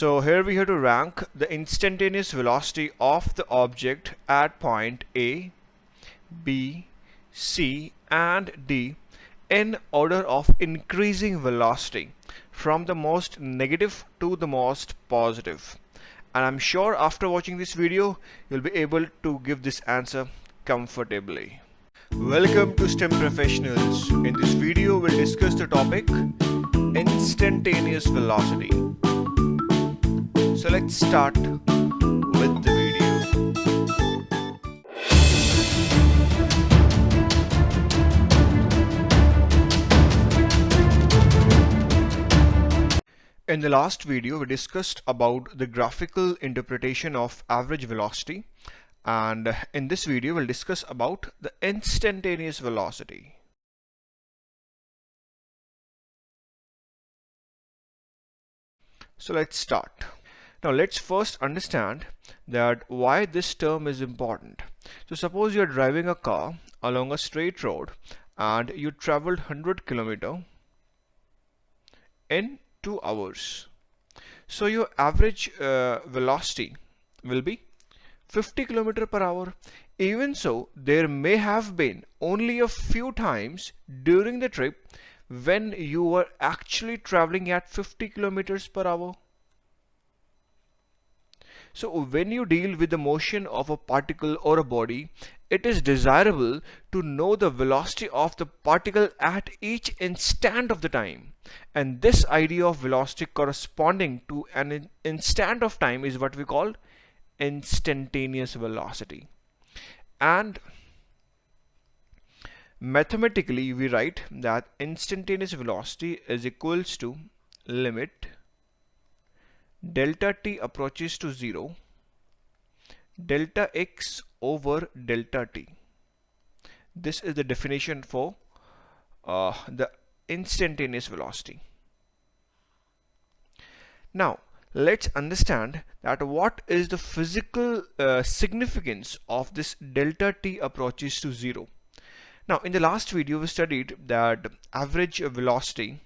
So here we have to rank the instantaneous velocity of the object at point A, B, C and D in order of increasing velocity from the most negative to the most positive. And I'm sure after watching this video you'll be able to give this answer comfortably. Welcome to STEM Professionals. In this video we'll discuss the topic instantaneous velocity. So let's start with the video. In the last video we discussed about the graphical interpretation of average velocity, and in this video we'll discuss about the instantaneous velocity. So let's start. Now let's first understand that why this term is important. So suppose you're driving a car along a straight road and you traveled 100 km in 2 hours. So your average velocity will be 50 km per hour. Even so, there may have been only a few times during the trip when you were actually traveling at 50 km per hour. So when you deal with the motion of a particle or a body, it is desirable to know the velocity of the particle at each instant of the time. And this idea of velocity corresponding to an instant of time is what we call instantaneous velocity. And mathematically we write that instantaneous velocity is equals to limit delta t approaches to 0 delta x over delta t. This is the definition for the instantaneous velocity. Now let's understand that what is the physical significance of this delta t approaches to 0. Now in the last video we studied that average velocity,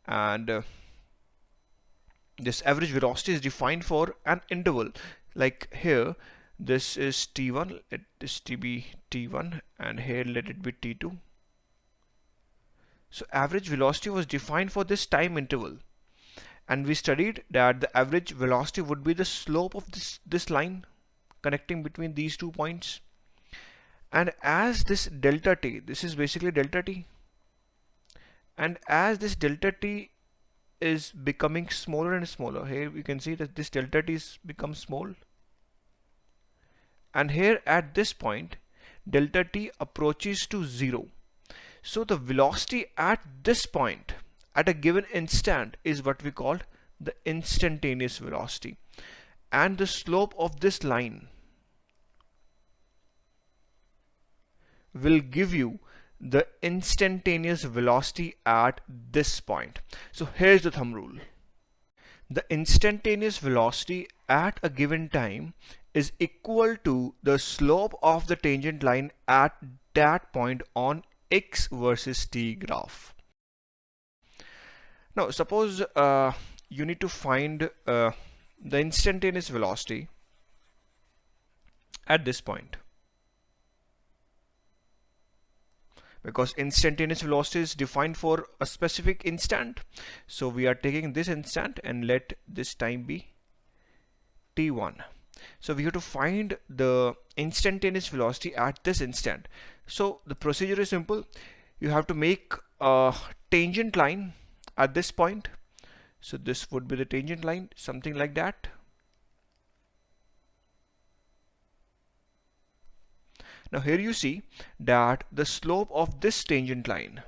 and this average velocity is defined for an interval. Like here this is t1, let this be t1, and here let it be t2. So average velocity was defined for this time interval, and we studied that the average velocity would be the slope of this line connecting between these 2 points. And as this delta t, this is basically delta t, and as this delta t is becoming smaller and smaller, here we can see that this delta t is become small, and here at this point delta t approaches to 0. So the velocity at this point at a given instant is what we call the instantaneous velocity, and the slope of this line will give you the instantaneous velocity at this point. So here's the thumb rule. The instantaneous velocity at a given time is equal to the slope of the tangent line at that point on x versus t graph. Now suppose you need to find the instantaneous velocity at this point, because instantaneous velocity is defined for a specific instant. So we are taking this instant and let this time be t1. So we have to find the instantaneous velocity at this instant. So the procedure is simple. You have to make a tangent line at this point. So this would be the tangent line, something like that. Now here you see that the slope of this tangent line,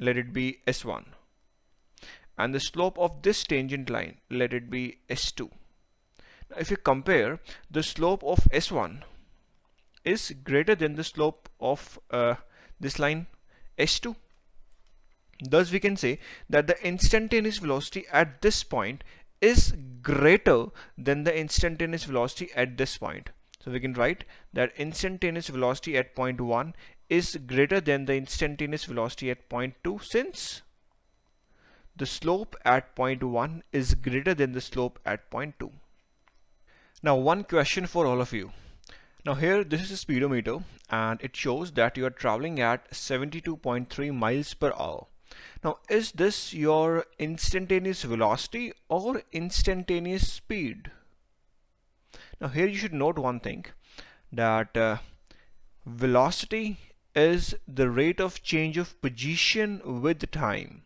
let it be s1, and the slope of this tangent line, let it be s2. Now if you compare, the slope of s1 is greater than the slope of this line s2. Thus we can say that the instantaneous velocity at this point is greater than the instantaneous velocity at this point. So we can write that instantaneous velocity at point 1 is greater than the instantaneous velocity at point 2, since the slope at point 1 is greater than the slope at point 2. Now one question for all of you. Now here this is a speedometer and it shows that you are traveling at 72.3 miles per hour. Now is this your instantaneous velocity or instantaneous speed? Now here you should note one thing, that velocity is the rate of change of position with time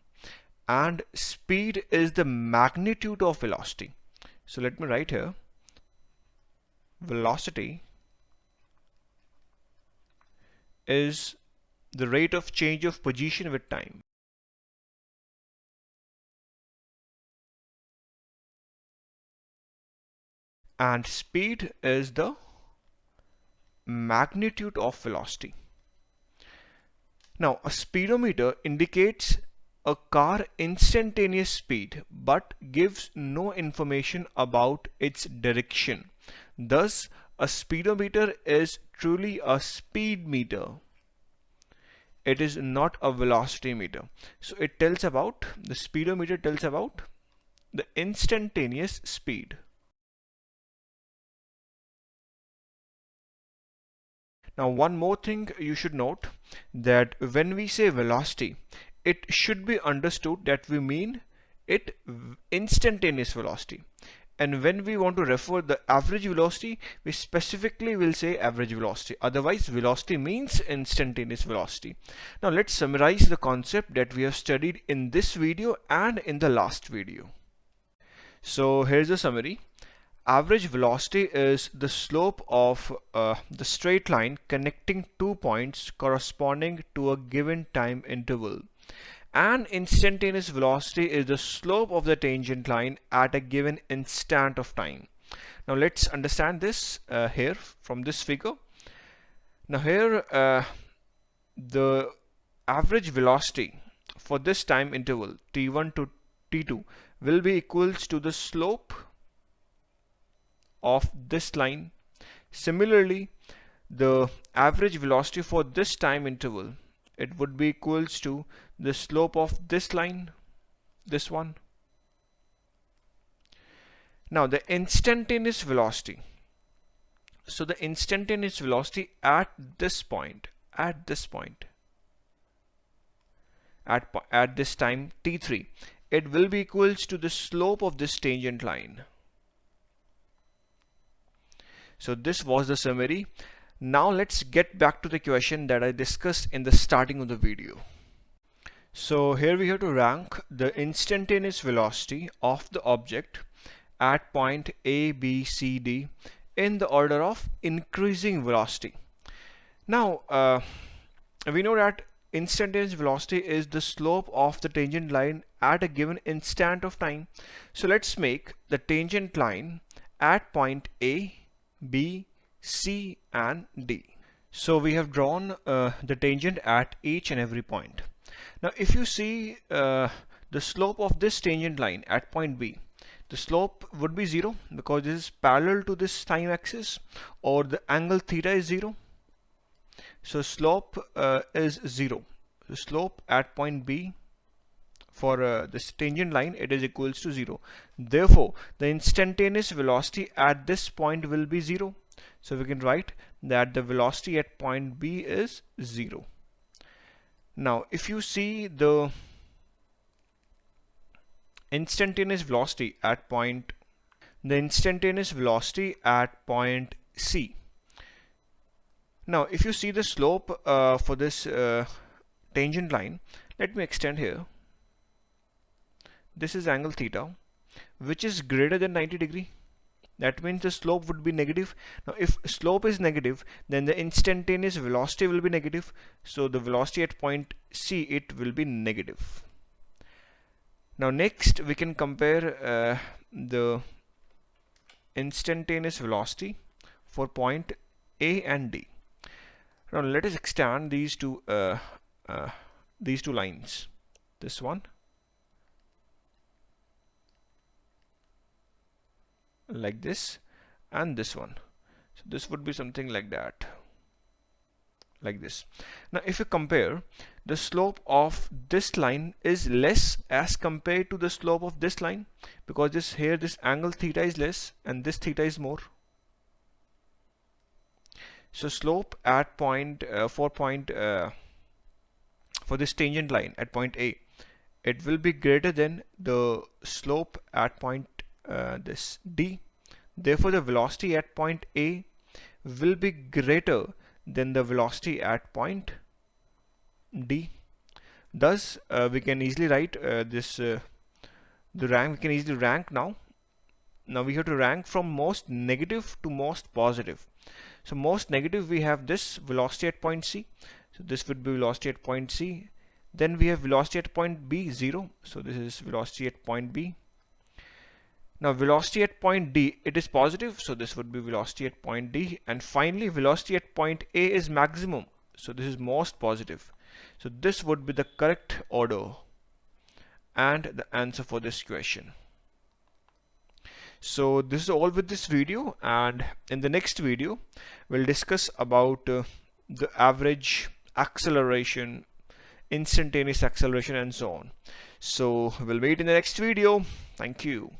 and speed is the magnitude of velocity. So let me write here, velocity is the rate of change of position with time and speed is the magnitude of velocity. Now a speedometer indicates a car instantaneous speed but gives no information about its direction. Thus a speedometer is truly a speed meter. It is not a velocity meter. So it tells about, the speedometer tells about the instantaneous speed. Now one more thing you should note, that when we say velocity, it should be understood that we mean it instantaneous velocity. And when we want to refer the average velocity, we specifically will say average velocity. Otherwise, velocity means instantaneous velocity. Now let's summarize the concept that we have studied in this video and in the last video. So here's the summary. Average velocity is the slope of the straight line connecting 2 points corresponding to a given time interval. And instantaneous velocity is the slope of the tangent line at a given instant of time. Now let's understand this here from this figure. Now here the average velocity for this time interval t1 to t2 will be equals to the slope of this line. Similarly, the average velocity for this time interval, it would be equals to the slope of this line, this one. Now the instantaneous velocity. So the instantaneous velocity at this point, at this time t3, it will be equals to the slope of this tangent line. So this was the summary. Now let's get back to the question that I discussed in the starting of the video. So here we have to rank the instantaneous velocity of the object at point A, B, C, D in the order of increasing velocity. Now we know that instantaneous velocity is the slope of the tangent line at a given instant of time. So let's make the tangent line at point A, B, C and D. So we have drawn the tangent at each and every point. Now if you see the slope of this tangent line at point B, the slope would be 0 because this is parallel to this time axis, or the angle theta is 0. So slope is 0. The slope at point B for this tangent line, it is equals to 0. Therefore the instantaneous velocity at this point will be 0. So we can write that the velocity at point B is 0. Now if you see the instantaneous velocity at point C. Now if you see the slope for this tangent line, let me extend here. This is angle theta, which is greater than 90 degree. That means the slope would be negative. Now if slope is negative, then the instantaneous velocity will be negative. So the velocity at point C, it will be negative. Now next we can compare the instantaneous velocity for point A and D. Now let us extend these two lines. This one like this and this one. So this would be something like that. like this. Now if you compare, the slope of this line is less as compared to the slope of this line, because this angle theta is less and this theta is more. So slope at for this tangent line at point A, it will be greater than the slope at point this D. Therefore the velocity at point A will be greater than the velocity at point D. Thus we can easily write the rank. We can easily rank now. Now we have to rank from most negative to most positive. So most negative, we have this velocity at point C. So this would be velocity at point C. Then we have velocity at point B, 0. So this is velocity at point B. Now velocity at point D, it is positive. So this would be velocity at point D. And finally velocity at point A is maximum. So this is most positive. So this would be the correct order and the answer for this question. So this is all with this video, and in the next video we'll discuss about the average acceleration, instantaneous acceleration, and so on. So we'll wait in the next video. Thank you.